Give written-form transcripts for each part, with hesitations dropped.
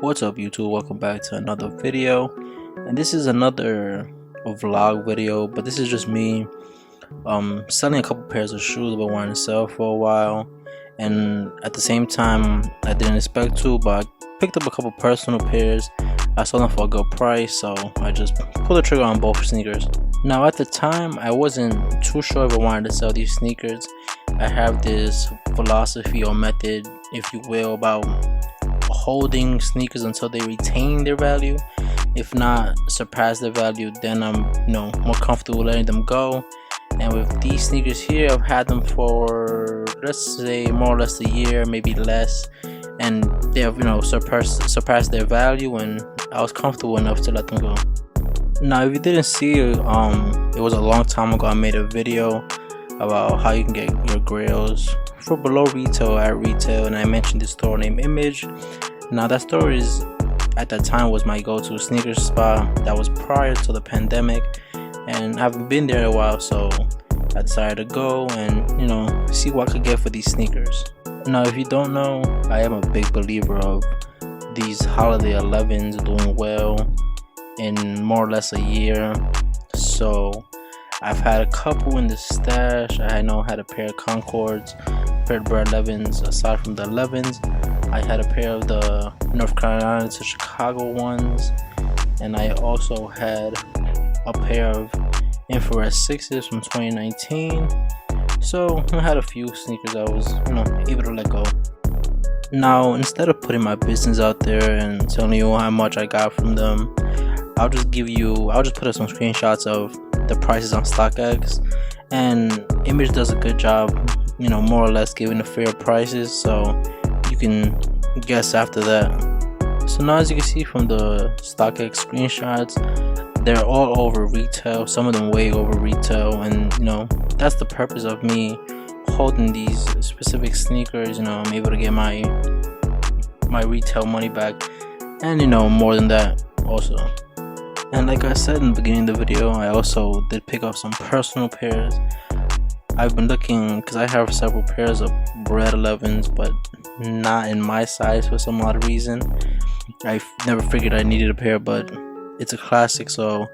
What's up YouTube, welcome back to another video, and this is another vlog video, but this is just me selling a couple pairs of shoes I've been wanting to sell for a while. And at the same time, I didn't expect to, but I picked up a couple personal pairs. I sold them for a good price, so I just pulled the trigger on both sneakers. Now at the time, I wasn't too sure if I wanted to sell these sneakers. I have this philosophy or method, if you will, about holding sneakers until they retain their value. If not surpass their value, then I'm more comfortable letting them go. And with these sneakers here, I've had them for, let's say, more or less a year, maybe less, and they have surpassed their value, and I was comfortable enough to let them go. Now if you didn't see it, it was a long time ago. I made a video about how you can get your grails for below retail at retail, and I mentioned this store named Image. Now that store is, at that time, was my go-to sneaker spot. That was prior to the pandemic, and I haven't been there in a while, so I decided to go and see what I could get for these sneakers. Now if you don't know, I am a big believer of these holiday 11s doing well in more or less a year. So I've had a couple in the stash. I had a pair of Concords, a pair of Bred 11s. Aside from the 11s, I had a pair of the North Carolina to Chicago ones, and I also had a pair of Infrared 6s from 2019. So I had a few sneakers I was able to let go. Now instead of putting my business out there and telling you how much I got from them, I'll just put up some screenshots of the prices on StockX, and Image does a good job more or less giving the fair prices, so you can guess after that. So now, as you can see from the StockX screenshots, they're all over retail, some of them way over retail, and that's the purpose of me holding these specific sneakers. I'm able to get my retail money back, and more than that also. And like I said in the beginning of the video, I also did pick up some personal pairs. I've been looking, because I have several pairs of Bred 11s, but not in my size for some odd reason. I never figured I needed a pair, but it's a classic, so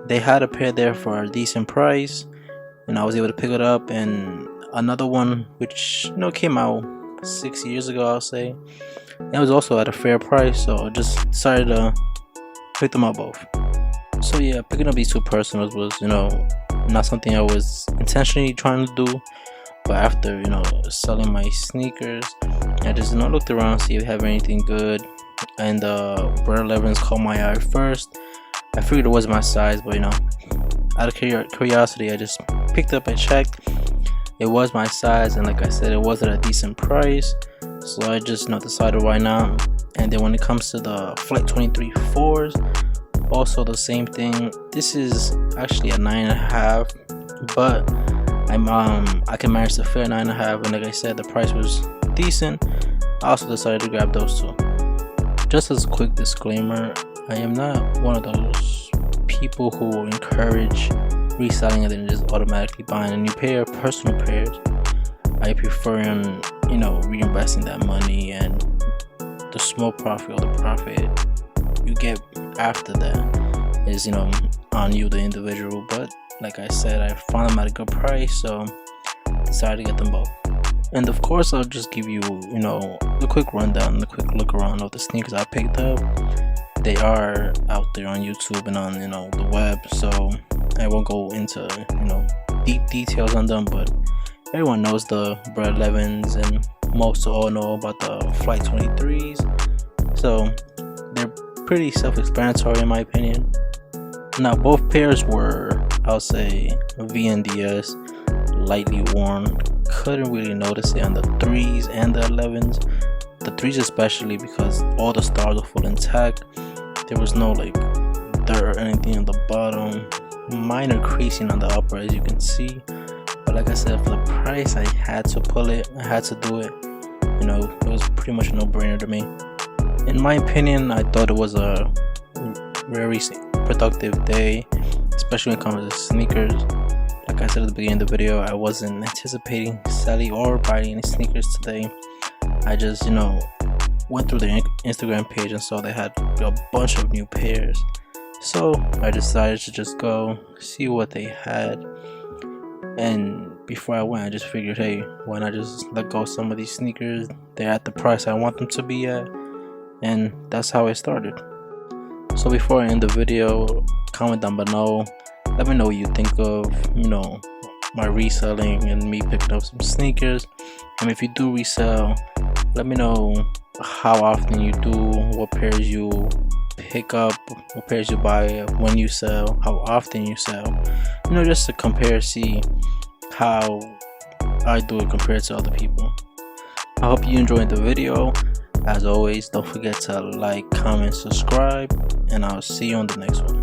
they had a pair there for a decent price, and I was able to pick it up. And another one which came out 6 years ago, I'll say, it was also at a fair price, so I just decided to pick them up both. So yeah, picking up these two personals was not something I was intentionally trying to do, but after selling my sneakers, I just looked around, see if I have anything good, and Bred 11s caught my eye first. I figured it wasn't my size, but out of curiosity, I just picked up and checked. It was my size, and like I said, it was at a decent price, so I just decided why not. And then when it comes to the Flight 23 4s, also the same thing. This is actually a 9.5, but I can manage to fit a 9.5, and like I said, the price was decent. I also decided to grab those two. Just as a quick disclaimer, I am not one of those people who will encourage reselling and then just automatically buying a new pair, personal pairs. I prefer reinvesting that money, and the small profit or the profit you get after that is on you, the individual. But like I said, I found them at a good price, so decided to get them both. And of course, I'll just give you the quick rundown, the quick look around of the sneakers I picked up. They are out there on YouTube and on the web, so I won't go into deep details on them, but everyone knows the Bred 11s, and most all know about the Flight 23s, so they're pretty self-explanatory in my opinion. Now both pairs were, I'll say, VNDS, lightly worn. Couldn't really notice it on the 3s and the 11s. The 3s especially, because all the stars were full intact. There was no dirt or anything on the bottom. Minor creasing on the upper, as you can see. But like I said, for the price, I had to pull it. I had to do it. It was pretty much a no-brainer to me. In my opinion, I thought it was a very productive day, especially when it comes to sneakers. Like I said at the beginning of the video, I wasn't anticipating selling or buying any sneakers today. I just went through their Instagram page and saw they had a bunch of new pairs. So I decided to just go see what they had. And before I went, I just figured, hey, why not just let go of some of these sneakers? They're at the price I want them to be at. And that's how it started. So before I end the video, comment down below. Let me know what you think of, my reselling and me picking up some sneakers. And if you do resell, let me know how often you do, what pairs you pick up, what pairs you buy, when you sell, how often you sell. Just to compare, see how I do it compared to other people. I hope you enjoyed the video. As always, don't forget to like, comment, subscribe, and I'll see you on the next one.